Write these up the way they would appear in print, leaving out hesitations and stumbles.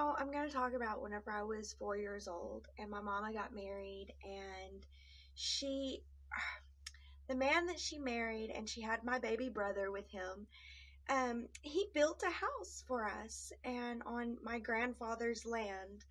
Now I'm going to talk about whenever I was 4 years old and my mama got married, and she, the man that she married, and she had my baby brother with him. He built a house for us and on my grandfather's land,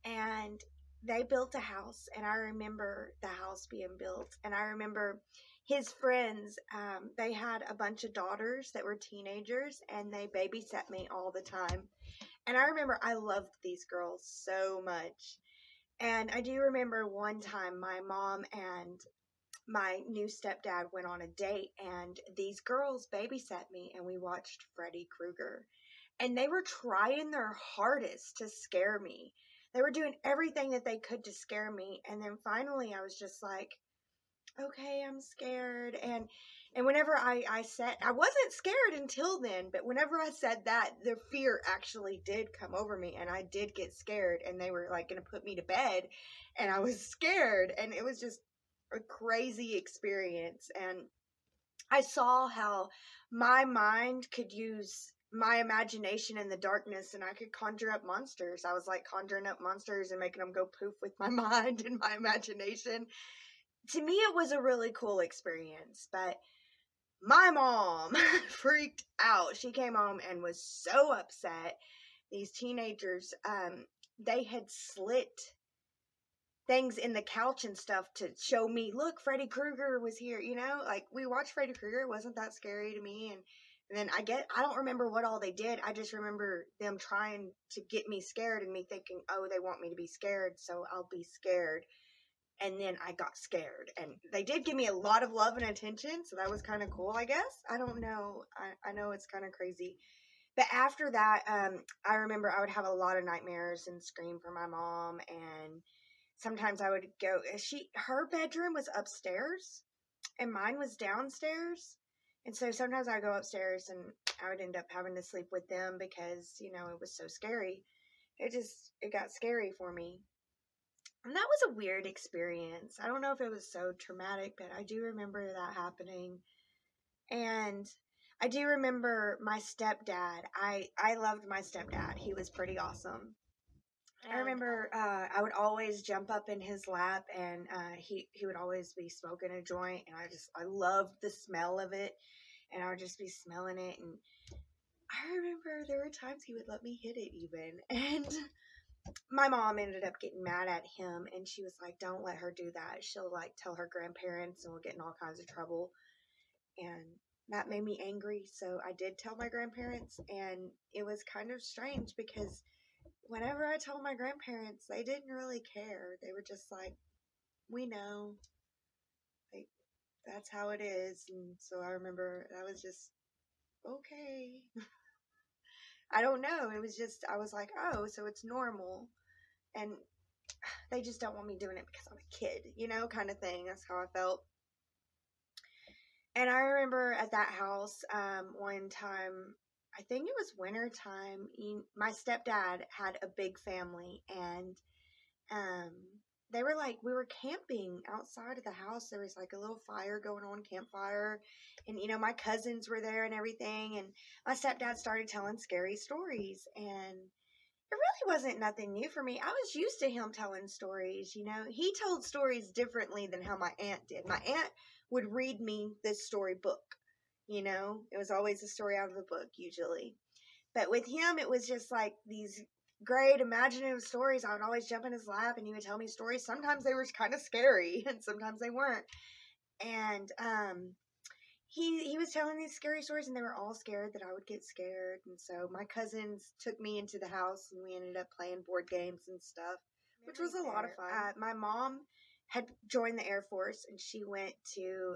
and they built a house, and I remember the house being built, and I remember his friends. They had a bunch of daughters that were teenagers, and they babysat me all the time. And I remember I loved these girls so much. And I do remember one time my mom and my new stepdad went on a date, and these girls babysat me, and we watched Freddy Krueger. And they were trying their hardest to scare me. They were doing everything that they could to scare me. And then finally I was just like, okay, I'm scared. And whenever I said, I wasn't scared until then, but whenever I said that, the fear actually did come over me, and I did get scared, and they were like going to put me to bed, and I was scared, and it was just a crazy experience. And I saw how my mind could use my imagination in the darkness, and I could conjure up monsters. I was like conjuring up monsters and making them go poof with my mind and my imagination. To me, it was a really cool experience, but my mom freaked out. She came home and was so upset. These teenagers, they had slit things in the couch and stuff to show me, look, Freddy Krueger was here, like we watched Freddy Krueger. It wasn't that scary to me. And then I don't remember what all they did. I just remember them trying to get me scared, and me thinking, oh, they want me to be scared, so I'll be scared. And then I got scared, and they did give me a lot of love and attention, so that was kind of cool, I guess. I don't know. I know it's kind of crazy. But after that, I remember I would have a lot of nightmares and scream for my mom, and sometimes I would go, her bedroom was upstairs, and mine was downstairs. And so sometimes I'd go upstairs, and I would end up having to sleep with them because, it was so scary. It got scary for me. And that was a weird experience. I don't know if it was so traumatic, but I do remember that happening. And I do remember my stepdad. I loved my stepdad. He was pretty awesome. I remember I would always jump up in his lap, and he would always be smoking a joint, and I loved the smell of it, and I would just be smelling it. And I remember there were times he would let me hit it even, and my mom ended up getting mad at him, and she was like, don't let her do that. She'll like tell her grandparents, and we'll get in all kinds of trouble. And that made me angry, so I did tell my grandparents, and it was kind of strange because whenever I told my grandparents, they didn't really care. They were just like, we know, like, that's how it is. And so I remember I was just, okay. I don't know. It was just, I was like, oh, so it's normal. And they just don't want me doing it because I'm a kid, kind of thing. That's how I felt. And I remember at that house, one time, I think it was winter time, my stepdad had a big family, and they were like, we were camping outside of the house. There was like a little fire going on, campfire, and my cousins were there and everything, and my stepdad started telling scary stories, and it really wasn't nothing new for me. I was used to him telling stories, He told stories differently than how my aunt did. My aunt would read me this storybook, It was always a story out of the book, usually. But with him, it was just like these great imaginative stories. I would always jump in his lap, and he would tell me stories. Sometimes they were kind of scary, and sometimes they weren't. And he was telling these scary stories, and they were all scared that I would get scared. And so my cousins took me into the house, and we ended up playing board games and stuff, which was a lot of fun. My mom had joined the Air Force, and she went to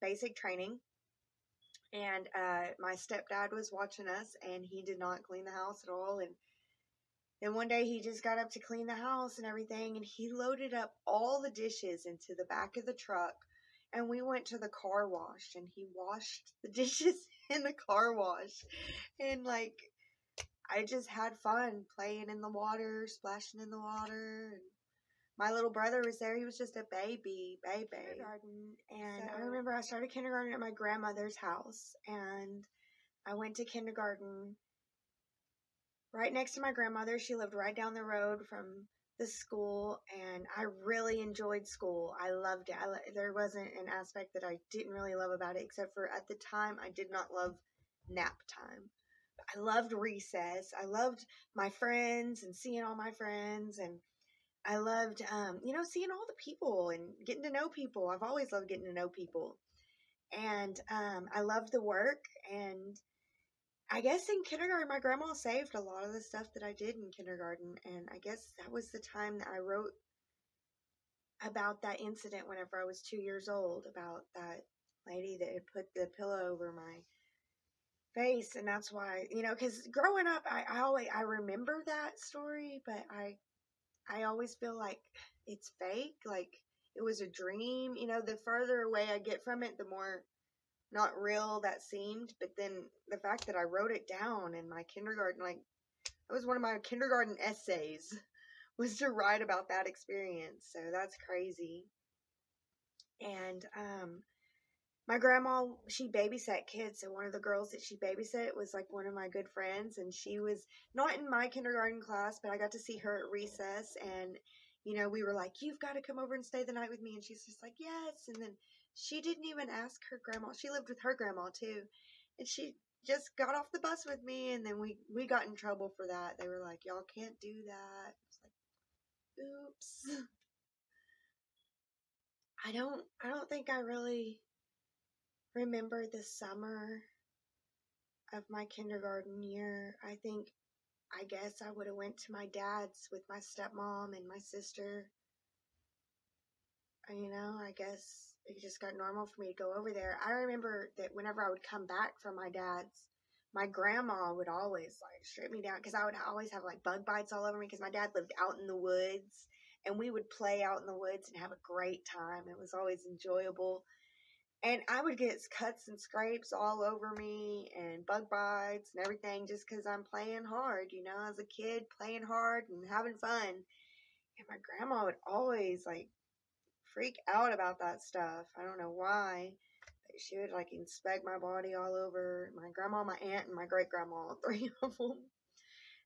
basic training. And my stepdad was watching us, and he did not clean the house at all. And then one day he just got up to clean the house and everything, and he loaded up all the dishes into the back of the truck. And we went to the car wash, and he washed the dishes in the car wash. And like, I just had fun playing in the water, splashing in the water. And my little brother was there. He was just a baby. Kindergarten. And I remember I started kindergarten at my grandmother's house, and I went to kindergarten right next to my grandmother. She lived right down the road from the school, and I really enjoyed school. I loved it. There wasn't an aspect that I didn't really love about it, except for at the time I did not love nap time. I loved recess. I loved my friends and seeing all my friends, and I loved, seeing all the people and getting to know people. I've always loved getting to know people, and I loved the work. And I guess in kindergarten, my grandma saved a lot of the stuff that I did in kindergarten, and I guess that was the time that I wrote about that incident whenever I was 2 years old, about that lady that had put the pillow over my face. And that's why, because growing up, I remember that story, but I always feel like it's fake, like it was a dream. The further away I get from it, the more not real that seemed. But then the fact that I wrote it down in my kindergarten, like that was one of my kindergarten essays, was to write about that experience. So that's crazy. And my grandma, she babysat kids. So one of the girls that she babysat was like one of my good friends, and she was not in my kindergarten class, but I got to see her at recess. And we were like, "You've got to come over and stay the night with me." And she's just like, "Yes." And then she didn't even ask her grandma. She lived with her grandma too, and she just got off the bus with me. And then we got in trouble for that. They were like, "Y'all can't do that." It's like, oops. I don't think I really remember the summer of my kindergarten year. I guess I would have went to my dad's with my stepmom and my sister. I guess it just got normal for me to go over there. I remember that whenever I would come back from my dad's, my grandma would always like strip me down, because I would always have like bug bites all over me, because my dad lived out in the woods, and we would play out in the woods and have a great time. It was always enjoyable. And I would get cuts and scrapes all over me and bug bites and everything, just because I'm playing hard, as a kid, playing hard and having fun. And my grandma would always like freak out about that stuff. I don't know why. But she would like inspect my body all over. My grandma, my aunt, and my great grandma, three of them.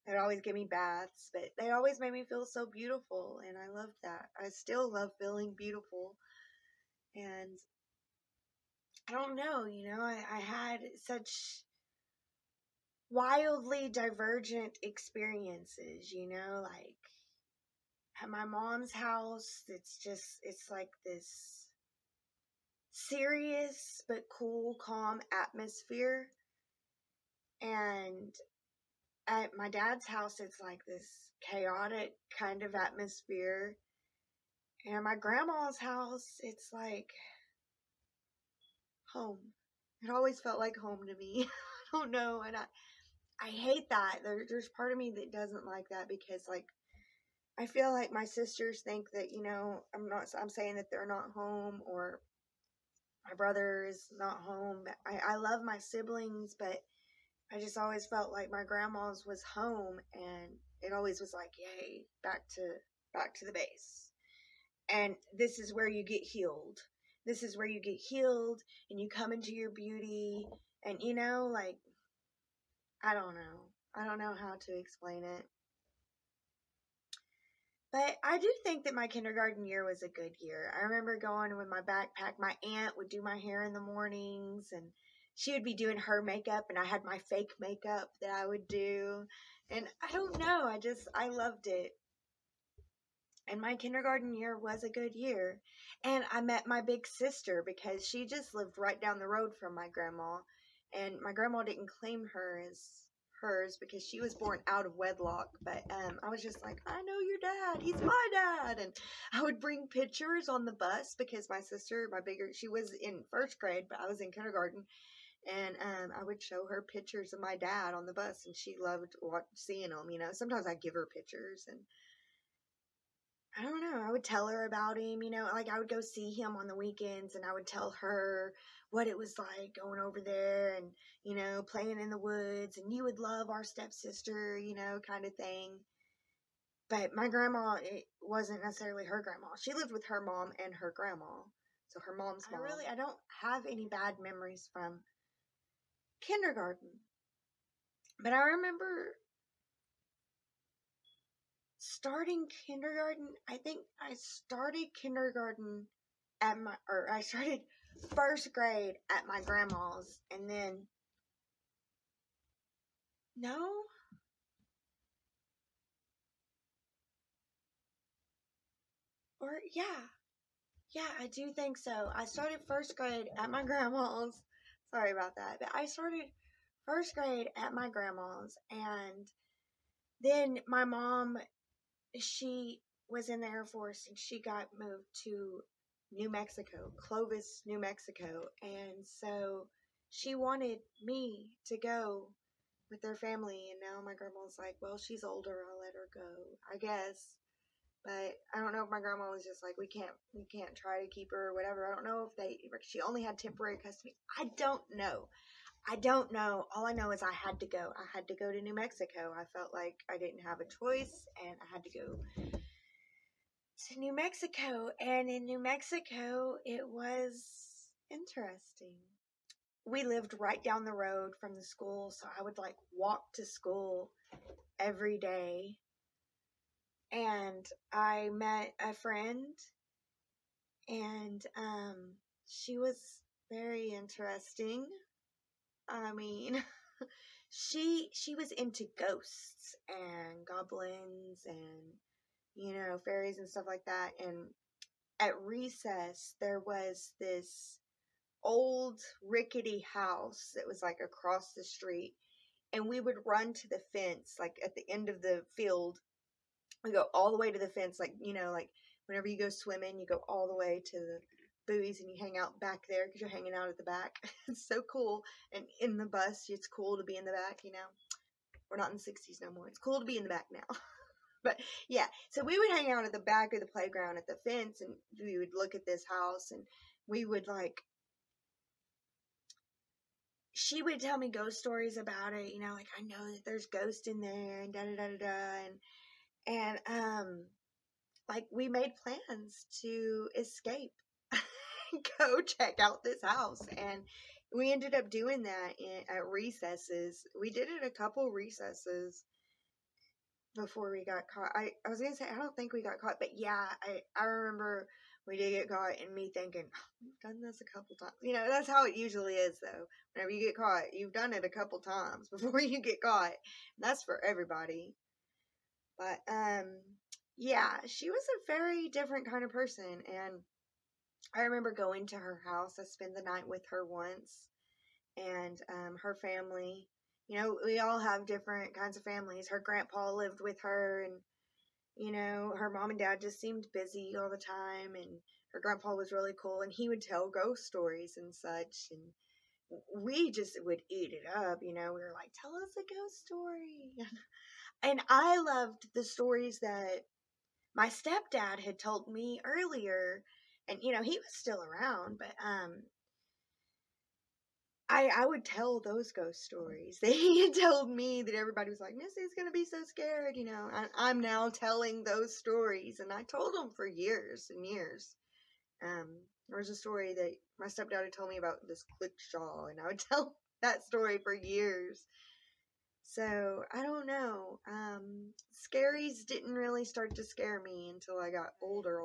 They'd always give me baths, but they always made me feel so beautiful. And I loved that. I still love feeling beautiful. And I don't know, I had such wildly divergent experiences, like at my mom's house, it's like this serious but cool, calm atmosphere. And at my dad's house, it's like this chaotic kind of atmosphere. And at my grandma's house, it's like home. It always felt like home to me. I don't know. And I hate that. There's part of me that doesn't like that, because like I feel like my sisters think that, I'm saying that they're not home, or my brother is not home. I love my siblings, but I just always felt like my grandma's was home, and it always was like, yay, back to the base. And this is where you get healed. This is where you get healed and you come into your beauty. And like, I don't know. I don't know how to explain it. But I do think that my kindergarten year was a good year. I remember going with my backpack. My aunt would do my hair in the mornings, and she would be doing her makeup, and I had my fake makeup that I would do. And I don't know, I loved it. And my kindergarten year was a good year. And I met my big sister, because she just lived right down the road from my grandma. And my grandma didn't claim her as hers, because she was born out of wedlock. But I was just like, I know your dad. He's my dad. And I would bring pictures on the bus, because my sister, she was in first grade, but I was in kindergarten. And I would show her pictures of my dad on the bus, and she loved seeing them. Sometimes I'd give her pictures, and I don't know. I would tell her about him, like I would go see him on the weekends, and I would tell her what it was like going over there and, playing in the woods, and you would love our stepsister, kind of thing. But my grandma, it wasn't necessarily her grandma. She lived with her mom and her grandma. So her mom's mom. I don't have any bad memories from kindergarten. But I remember starting kindergarten, I think I started kindergarten I started first grade at my grandma's, and then, no, or yeah, I do think so. I started first grade at my grandma's. Sorry about that, but I started first grade at my grandma's, and then my mom, she was in the Air Force, and she got moved to New Mexico, Clovis, New Mexico, and so she wanted me to go with their family, and now my grandma's like, well, she's older, I'll let her go, I guess. But I don't know if my grandma was just like, we can't try to keep her or whatever. I don't know if she only had temporary custody. I don't know. All I know is I had to go. I had to go to New Mexico. I felt like I didn't have a choice, and I had to go to New Mexico. And in New Mexico, it was interesting. We lived right down the road from the school, so I would like walk to school every day. And I met a friend, and she was very interesting. I mean, she was into ghosts and goblins and, fairies and stuff like that. And at recess, there was this old rickety house that was like across the street, and we would run to the fence, like at the end of the field. We go all the way to the fence, like, like whenever you go swimming, you go all the way to the buoys and you hang out back there because you're hanging out at the back. It's so cool. And in the bus, it's cool to be in the back, We're not in the 60s no more. It's cool to be in the back now. But yeah, so we would hang out at the back of the playground at the fence, and we would look at this house, and we would she would tell me ghost stories about it, like, I know that there's ghosts in there and da da da da da, and like, we made plans to escape, go check out this house, and we ended up doing that at recesses. We did it a couple recesses before we got caught. I was gonna say, I don't think we got caught, but yeah, I remember we did get caught, and me thinking, oh, we've done this a couple times. That's how it usually is, though. Whenever you get caught, you've done it a couple times before you get caught. That's for everybody. But yeah, she was a very different kind of person, and I remember going to her house. I spent the night with her once, and her family. We all have different kinds of families. Her grandpa lived with her, and her mom and dad just seemed busy all the time, and her grandpa was really cool, and he would tell ghost stories and such, and we just would eat it up. We were like, tell us a ghost story. And I loved the stories that my stepdad had told me earlier, and he was still around, but I would tell those ghost stories that he had told me, that everybody was like, Missy's gonna be so scared, I'm now telling those stories, and I told them for years and years. There was a story that my stepdad had told me about this clickshaw, and I would tell that story for years. So, I don't know. Scaries didn't really start to scare me until I got older.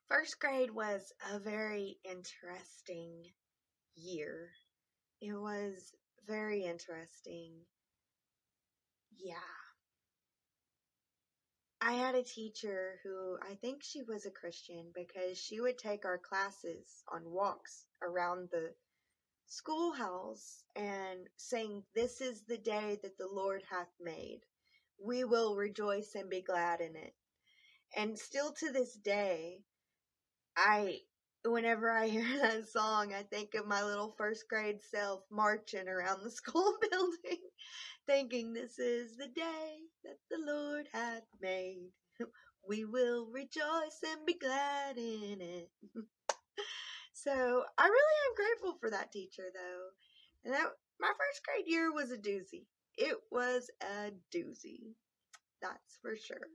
First grade was a very interesting year. It was very interesting. Yeah. I had a teacher who, I think she was a Christian, because she would take our classes on walks around the schoolhouse and saying, "This is the day that the Lord hath made. We will rejoice and be glad in it." And still to this day, whenever I hear that song, I think of my little first grade self marching around the school building, thinking, "This is the day that the Lord hath made. We will rejoice and be glad in it." So I really am grateful for that teacher, though. And my first grade year was a doozy. It was a doozy. That's for sure.